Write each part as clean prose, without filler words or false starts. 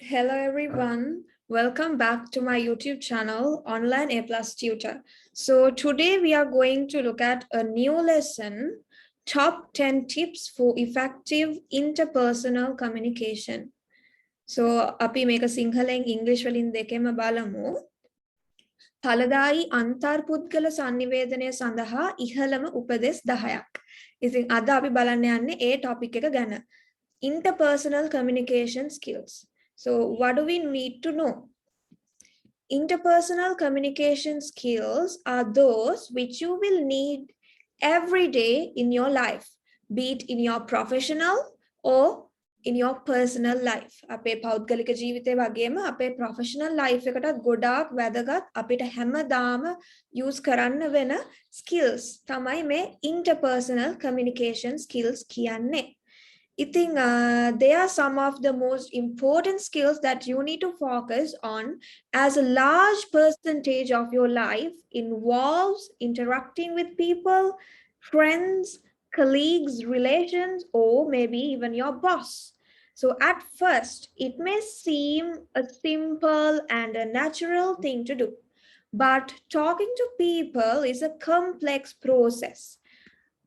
Hello everyone, welcome back to my YouTube channel Online A Plus Tutor. So today we are going to look at a new lesson, top 10 tips for effective interpersonal communication. So අපි මේක සිංහලෙන් ඉංග්‍රීසි වලින් දෙකෙන්ම බලමු. ඵලදායි අන්තර්පුද්ගල sannivedanaya සඳහා ඉහළම උපදෙස් 10ක්. ඉතින් අද අපි බලන්න යන්නේ ඒ ටොපික් එක ගැන. Interpersonal communication skills. So what do we need to know? Interpersonal communication skills are those which you will need every day in your life, be it in your professional or in your personal life. අපේ පෞද්ගලික ජීවිතේ වගේම අපේ professional life එකටත් ගොඩාක් වැදගත් අපිට හැමදාම use කරන්න වෙන skills තමයි මේ interpersonal communication skills කියන්නේ. I think they are some of the most important skills that you need to focus on, as a large percentage of your life involves interacting with people, friends, colleagues, relations, or maybe even your boss. So at first, it may seem a simple and a natural thing to do, but talking to people is a complex process.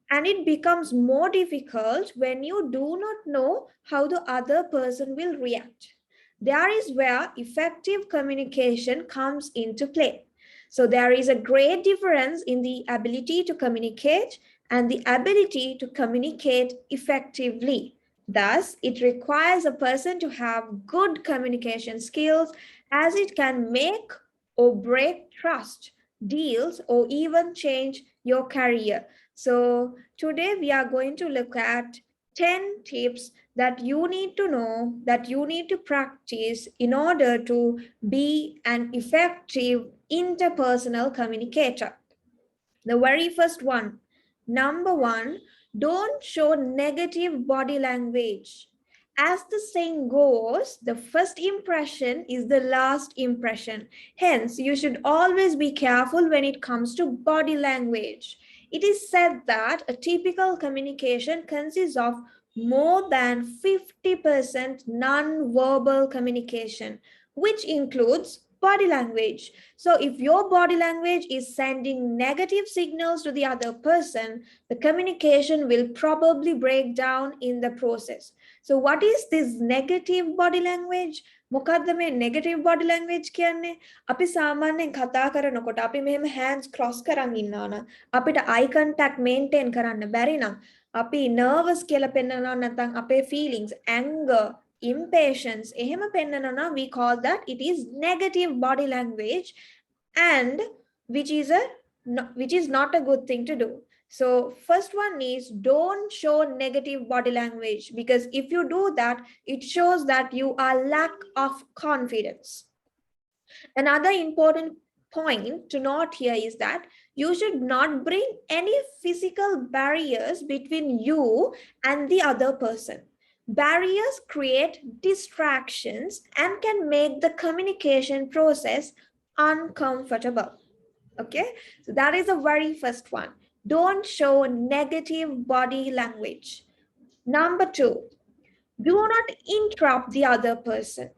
And it becomes more difficult when you do not know how the other person will react. There is where effective communication comes into play. So there is a great difference in the ability to communicate and the ability to communicate effectively. Thus, it requires a person to have good communication skills, as it can make or break trust, deals, or even change your career. So today we are going to look at 10 tips that you need to know, that you need to practice in order to be an effective interpersonal communicator. The very first one, number one, don't show negative body language. As the saying goes, the first impression is the last impression. Hence, you should always be careful when it comes to body language. It is said that a typical communication consists of more than 50% non-verbal communication, which includes body language. So if your body language is sending negative signals to the other person, the communication will probably break down in the process. So what is this negative body language? මොකද්ද මේ negative body language කියන්නේ? අපි සාමාන්‍යයෙන් කතා කරනකොට අපි මෙහෙම hands cross කරන් ඉන්නවා නම් අපිට eye contact maintain කරන්න බැරි නම් අපි nervous කියලා පෙන්නනවා නැත්නම් අපේ feelings, anger, impatience එහෙම පෙන්නනවා නම් we call that it is negative body language, and which is not a good thing to do. So first one is, don't show negative body language, because if you do that, it shows that you are lack of confidence. Another important point to note here is that you should not bring any physical barriers between you and the other person. Barriers create distractions and can make the communication process uncomfortable. Okay, so that is the very first one. Don't show negative body language. Number two, do not interrupt the other person.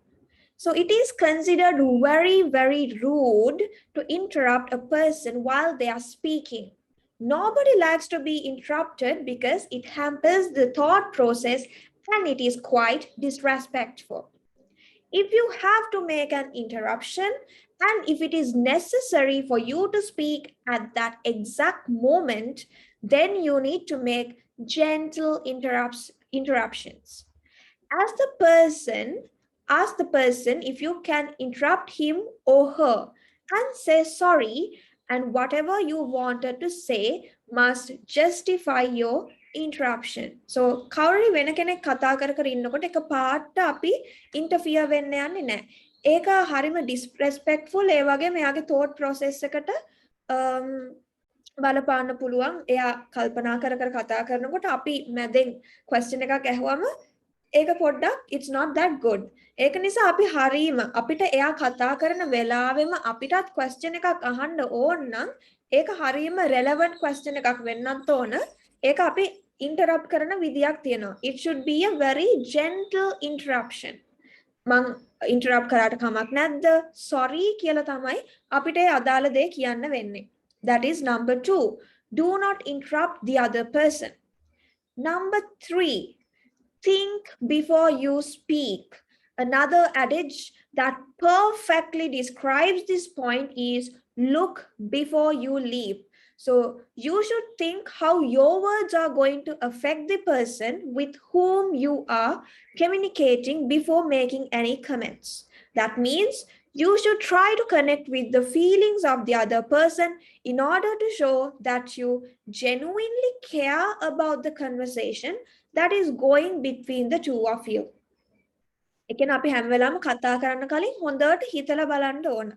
So it is considered very, very rude to interrupt a person while they are speaking. Nobody likes to be interrupted because it hampers the thought process and it is quite disrespectful. If you have to make an interruption, and if it is necessary for you to speak at that exact moment, then you need to make gentle interruptions. Ask the person if you can interrupt him or her and say sorry, and whatever you wanted to say must justify your interruption. So කවුරුරි වෙන කෙනෙක් කතා කර කර ඉන්නකොට එක පාට අපි interfere වෙන්න යන්නේ නැහැ. ඒක හරිම disrespectful. ඒ වගේ මෙයාගේ thought process එකට බලපාන්න පුළුවන්. එයා කල්පනා කර කර කතා කරනකොට අපි මැදෙන් question එකක් ඇහුවම ඒක පොඩ්ඩක් it's not that good. ඒක නිසා අපි හරීම අපිට එයා කතා කරන වෙලාවෙම අපිටත් question එකක් අහන්න ඕන නම් ඒක හරීම relevant question එකක් වෙන්නත් ඕන. ඒක අපි interrupt කරන විදියක් තියෙනවා. It should be a very gentle interruption. මං interrupt කරාට කමක් නැද්ද? sorry කියලා තමයි අපිට ඒ අදාළ දේ කියන්න වෙන්නේ. That is number 2. Do not interrupt the other person. Number 3. Think before you speak. Another adage that perfectly describes this point is look before you leave. So you should think how your words are going to affect the person with whom you are communicating before making any comments. That means you should try to connect with the feelings of the other person in order to show that you genuinely care about the conversation that is going between the two of you. එකෙන් අපි හැම වෙලාවෙම කතා කරන්න කලින් හොඳට හිතලා බලන්න ඕන.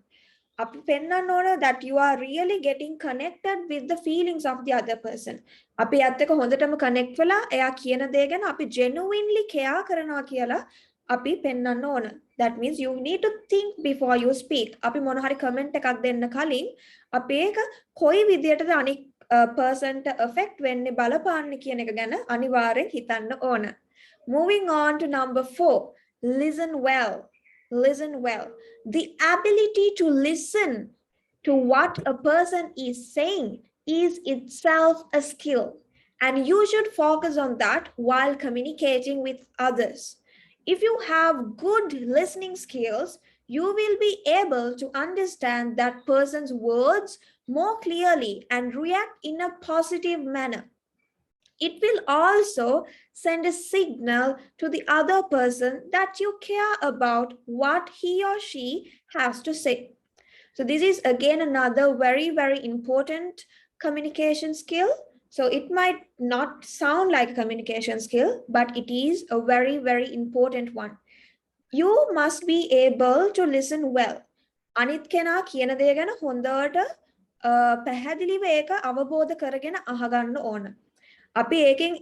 අපි පෙන්වන්න ඕන that you are really getting connected with the feelings of the other person. අපි ඇත්ත එක හොඳටම connect වෙලා එයා කියන දේ ගැන අපි genuinely care කරනවා කියලා අපි පෙන්වන්න ඕන. That means you need to think before you speak. අපි මොන හරි comment එකක් දෙන්න කලින් අපි ඒක කොයි විදියටද අනික් person ට affect වෙන්නේ බලපාන්නේ කියන එක ගැන අනිවාර්යෙන් හිතන්න ඕන. Moving on to number 4. Listen well. Listen well. The ability to listen to what a person is saying is itself a skill, and you should focus on that while communicating with others. If you have good listening skills, you will be able to understand that person's words more clearly and react in a positive manner. It will also send a signal to the other person that you care about what he or she has to say. So this is again another very, very important communication skill. So it might not sound like a communication skill, but it is a very, very important one. You must be able to listen well. අනිත් කෙනා කියන දේ ගැන හොඳට පැහැදිලිව ඒක අවබෝධ කරගෙන අහගන්න ඕන. අපි ඒකෙන්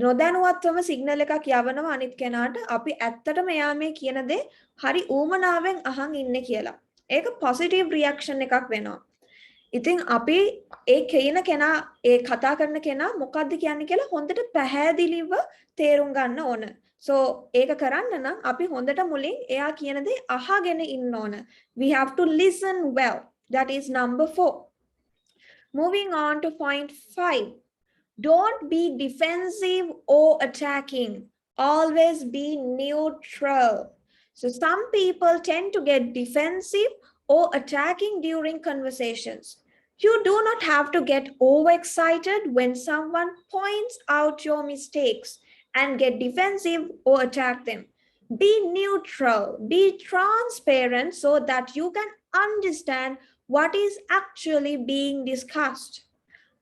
නොදැනුවත්වම සිග්නල් එකක් යවනවා අනිත් කෙනාට අපි ඇත්තටම එයා මේ කියන දේ හරි ඌමනාවෙන් අහන් ඉන්නේ කියලා. ඒක පොසිටිව් රියැක්ෂන් එකක් වෙනවා. ඉතින් අපි ඒ කියන කෙනා ඒ කතා කරන කෙනා මොකද්ද කියන්නේ කියලා හොඳට පැහැදිලිව තේරුම් ගන්න ඕන. So ඒක කරන්න නම් අපි හොඳට මුලින් එයා කියන දේ අහගෙන ඉන්න ඕන. We have to listen well. That is number 4. Moving on to point 5. Don't be defensive or attacking. Always be neutral. So some people tend to get defensive or attacking during conversations. You do not have to get overexcited when someone points out your mistakes and get defensive or attack them. Be neutral, be transparent so that you can understand what is actually being discussed.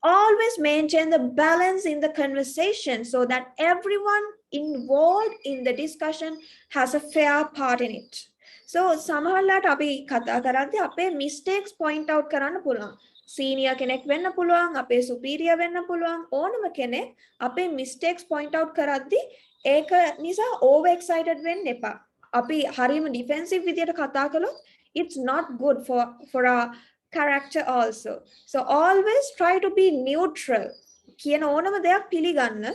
Always maintain the balance in the conversation so that everyone involved in the discussion has a fair part in it. So සමහරවිට අපි කතා කරද්දී අපේ mistakes point out කරන්න පුළුවන්. senior කෙනෙක් වෙන්න පුළුවන්, අපේ superior වෙන්න පුළුවන්, ඕනම කෙනෙක් අපේ mistakes point out කරද්දී ඒක නිසා over excited වෙන්න එපා. අපි හරියම defensive විදියට කතා කළොත් it's not good for our character also. So always try to be neutral. කියන ඕනම දෙයක් පිළිගන්න.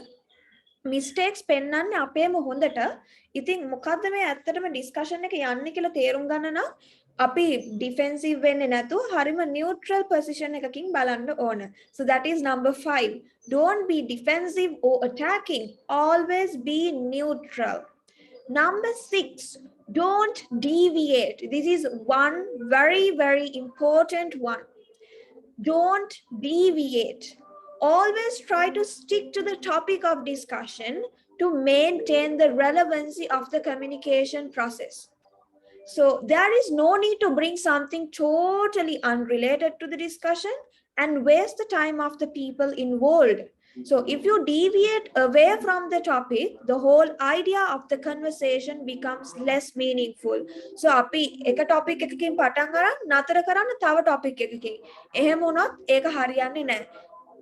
mistakes පෙන්වන්නේ අපේම හොඳට. ඉතින් මොකද්ද මේ ඇත්තටම discussion එක යන්නේ කියලා තේරුම් ගන්න නම් අපි defensive වෙන්නේ නැතුව හරිම neutral position එකකින් බලන්න ඕන. So that is number 5. Don't be defensive or attacking. Always be neutral. Number 6. Don't deviate. This is one very, very important one. Don't deviate. Always try to stick to the topic of discussion to maintain the relevancy of the communication process. So there is no need to bring something totally unrelated to the discussion and waste the time of the people involved. So if you deviate away from the topic, the whole idea of the conversation becomes less meaningful. So අපි එක topic එකකින් පටන් ගන්න නතර කරන්න තව topic එකකින්. එහෙම වුණොත් ඒක හරියන්නේ නැහැ.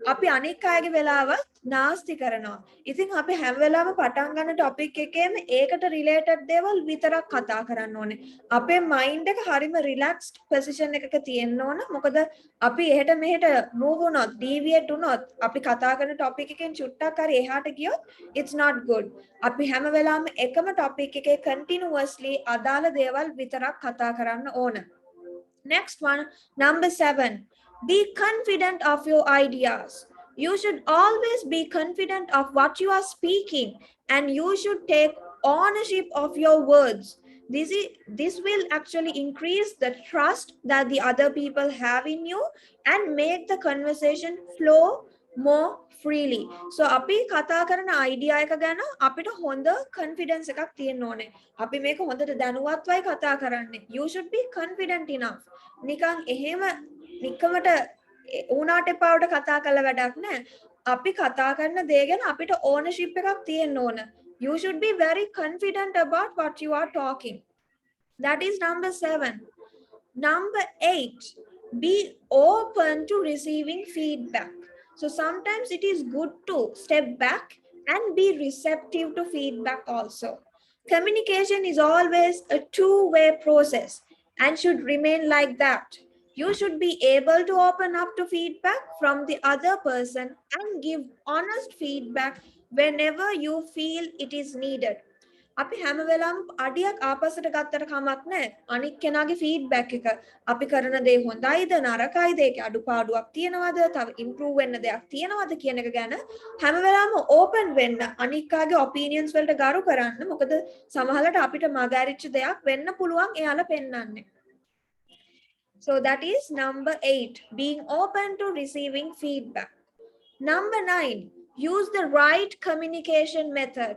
අපි අනික් අයගේ වෙලාව නාස්ති කරනවා. ඉතින් අපි හැම වෙලාවෙම පටන් ගන්න ටොපික් එකේම ඒකට රිලේටඩ් දේවල් විතරක් කතා කරන්න ඕනේ. අපේ මයින්ඩ් එක හරිම රිලැක්ස්ඩ් පොසිෂන් එකක තියෙන්න ඕන. මොකද අපි එහෙට මෙහෙට මූව් වුණොත්, ඩීවියේට් වුණොත්, අපි කතා කරන ටොපික් එකෙන් චුට්ටක් හරි එහාට ගියොත් it's not good. අපි හැම වෙලාවෙම එකම ටොපික් එකේ continuously අදාළ දේවල් විතරක් කතා කරන්න ඕන. Next one, number 7. Be confident of your ideas. You should always be confident of what you are speaking, and you should take ownership of your words. This will actually increase the trust that the other people have in you and make the conversation flow more freely. So අපි කතා කරන idea එක ගැන අපිට හොඳ confidence එකක් තියෙන්න ඕනේ. අපි මේක හොඳට දැනුවත්වයි කතා කරන්නේ. You should be confident enough. නිකන් එහෙම නිකමට උනාට එපාවට කතා කළ වැඩක් නැහැ. අපි කතා කරන දේ ගැන අපිට ownership එකක් තියෙන්න ඕන. You should be very confident about what you are talking. That is number 7. Number 8, be open to receiving feedback. So sometimes it is good to step back and be receptive to feedback also. Communication is always a two-way process and should remain like that. You should be able to open up to feedback from the other person and give honest feedback whenever you feel it is needed. අපි හැම වෙලාවෙම අඩියක් ආපස්සට ගත්තට කමක් නැහැ. අනික් කෙනාගේ feedback එක අපි කරන දේ හොඳයිද නරකයිද ඒකේ අඩුපාඩුවක් තියනවද තව ඉම්ප්‍රූව් වෙන්න දෙයක් තියනවද කියන එක ගැන හැම වෙලාවෙම ඕපන් වෙන්න අනික් කාගේ ඔපිනියන්ස් වලට ගරු කරන්න. මොකද සමහරවිට අපිට මගහැරිච්ච දෙයක් වෙන්න පුළුවන් එයාලා පෙන්වන්නේ. So that is number 8, being open to receiving feedback. Number 9, use the right communication method.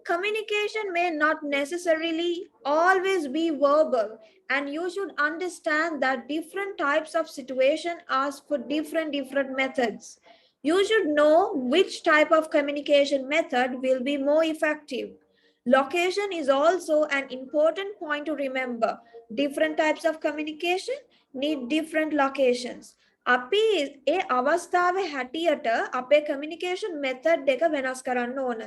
Communication may not necessarily always be verbal, and you should understand that different types of situation ask for different methods. You should know which type of communication method will be more effective. Location is also an important point to remember. Different types of communication need different locations. අපි ඒ අවස්ථාවේ හැටියට අපේ communication method එක වෙනස් කරන්න ඕන.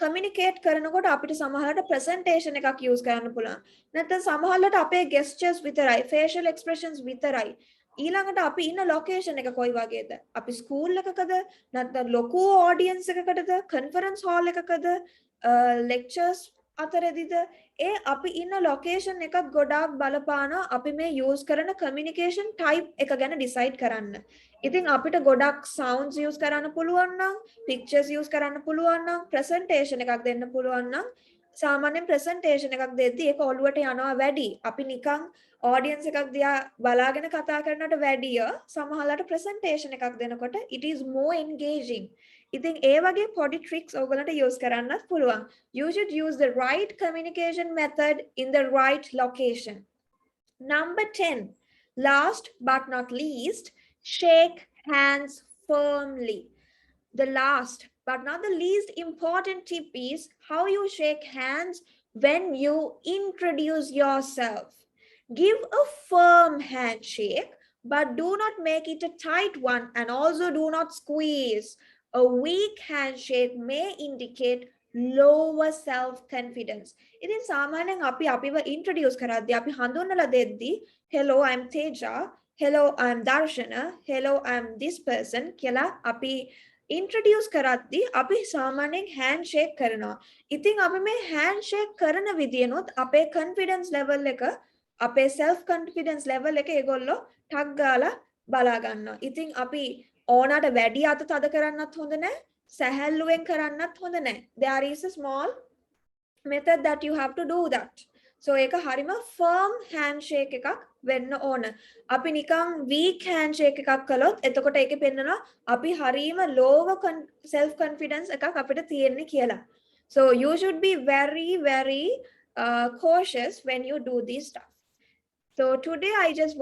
communicate කරනකොට අපිට සමහරවිට presentation එකක් use කරන්න පුළුවන්. නැත්නම් සමහරවිට අපේ gestures විතරයි, facial expressions විතරයි. ඊළඟට අපි ඉන්න location එක කොයි වගේද? අපි school එකකද? නැත්නම් ලොකු audience එකකටද? conference hall එකකද? lectures අතරදිද? ඒ අපි ඉන්න location එකත් ගොඩාක් බලපානවා අපි මේ use කරන communication type එක ගැන decide කරන්න. ඉතින් අපිට ගොඩක් sounds use කරන්න පුළුවන් නම්, pictures use කරන්න පුළුවන් නම්, presentation එකක් දෙන්න පුළුවන් නම් සාමාන්‍යයෙන් presentation එකක් දෙද්දී ඒක ඔළුවට යනවා වැඩි. අපි නිකන් audience එකක් දිහා බලාගෙන කතා කරනට වැඩිය සමහරවිට presentation එකක් දෙනකොට it is more engaging. ඉතින් ඒ වගේ පොඩි tricks ඔයගලන්ට use කරන්නත් පුළුවන්. You should use the right communication method in the right location. Number 10, last but not least, shake hands firmly. The last but not the least important tip is how you shake hands when you introduce yourself. Give a firm handshake, but do not make it a tight one, and also do not squeeze. A weak handshake may indicate lower self-confidence. ඉතින් සාමාන්‍යයෙන් අපි අපිව introduce කරද්දී අපි හඳුන්වලා දෙද්දී hello I'm Theja, hello I'm Darshana, hello I'm this person කියලා අපි introduce කරද්දී අපි සාමාන්‍යයෙන් handshake කරනවා. ඉතින් අපි මේ handshake කරන විදියනොත් අපේ confidence level එක අපේ self confidence level එක ඒගොල්ලෝ ටක් ගාලා බලා ගන්නවා. ඉතින් අපි ඕනට වැඩි අත තද කරන්නත් හොඳ නැහැ. සැහැල්ලුවෙන් කරන්නත් හොඳ නැහැ. There is a small method that you have to do that. So ඒක හරිම firm handshake එකක් වෙන්න ඕන. අපි නිකන් weak handshake එකක් කළොත් එතකොට ඒකේ පෙන්නනවා අපි හරිම low self confidence එකක් අපිට තියෙන්නේ කියලා. So you should be very cautious when you do this stuff. So today I just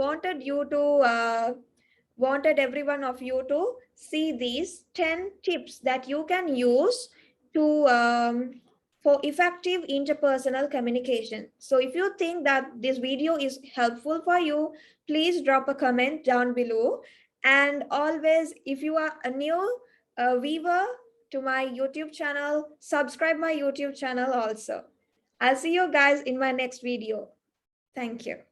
wanted every one of you to see these 10 tips that you can use to for effective interpersonal communication. So if you think that this video is helpful for you, please drop a comment down below. And always, if you are a new viewer to my YouTube channel, subscribe my YouTube channel also. I'll see you guys in my next video. Thank you.